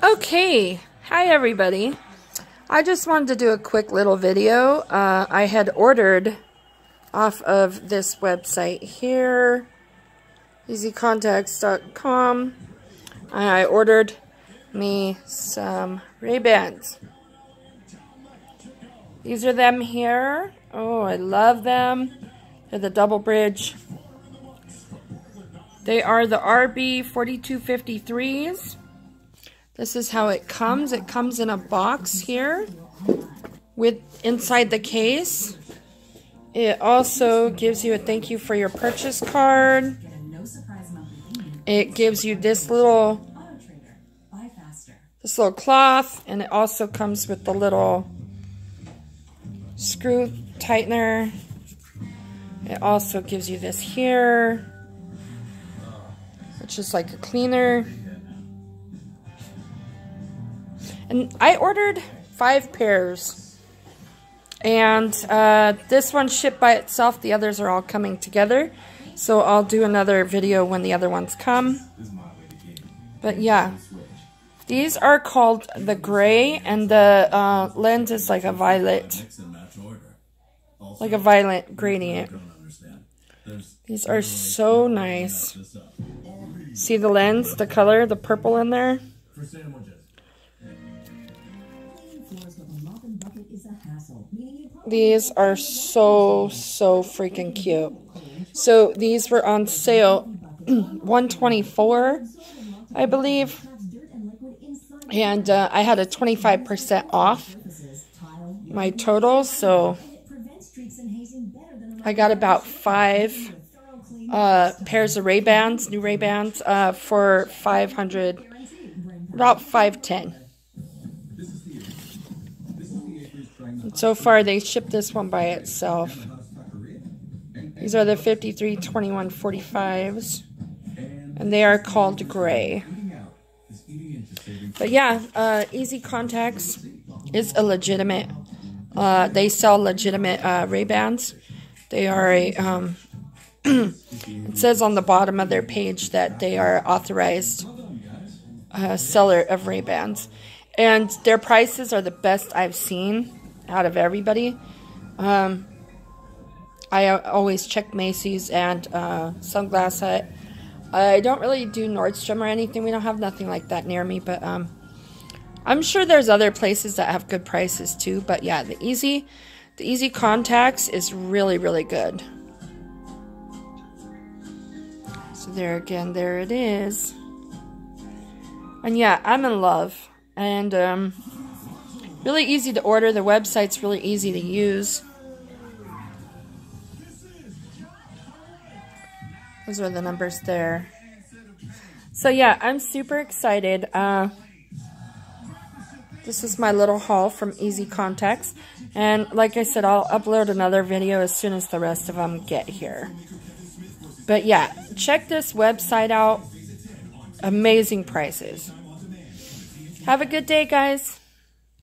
Okay, hi everybody. I just wanted to do a quick little video. I had ordered off of this website here, easycontacts.com. I ordered me some Ray-Bans. These are them here. Oh, I love them. They're the double bridge. They are the RB4253s. This is how it comes. It comes in a box here with inside the case. It also gives you a thank you for your purchase card. It gives you this little cloth, and it also comes with the little screw tightener. It also gives you this here, which is like a cleaner. And I ordered 5 pairs, and this one shipped by itself. The others are all coming together, so I'll do another video when the other ones come. But yeah, these are called the gray, and the lens is like a violet gradient. These are so nice. See the lens, the color, the purple in there? These are so freaking cute. So these were on sale, $124, I believe, and I had a 25% off my total, so I got about 5 pairs of Ray-Bans, new Ray-Bans, for $500, about $510. And so far, they shipped this one by itself. These are the 532145s, and they are called Gray. But yeah, Easy Contacts is a legitimate. They sell legitimate Ray-Bans. They are a. It says on the bottom of their page that they are authorized seller of Ray-Bans, and their prices are the best I've seen out of everybody. I always check Macy's and Sunglass Hut. I don't really do Nordstrom or anything. We don't have nothing like that near me, but I'm sure there's other places that have good prices too. But yeah, the Easy Contacts is really good. So there again, there it is. And yeah, I'm in love. And really easy to order. The website's really easy to use. Those are the numbers there. So yeah, I'm super excited. This is my little haul from Easy Contacts. And like I said, I'll upload another video as soon as the rest of them get here. But yeah, check this website out. Amazing prices. Have a good day, guys.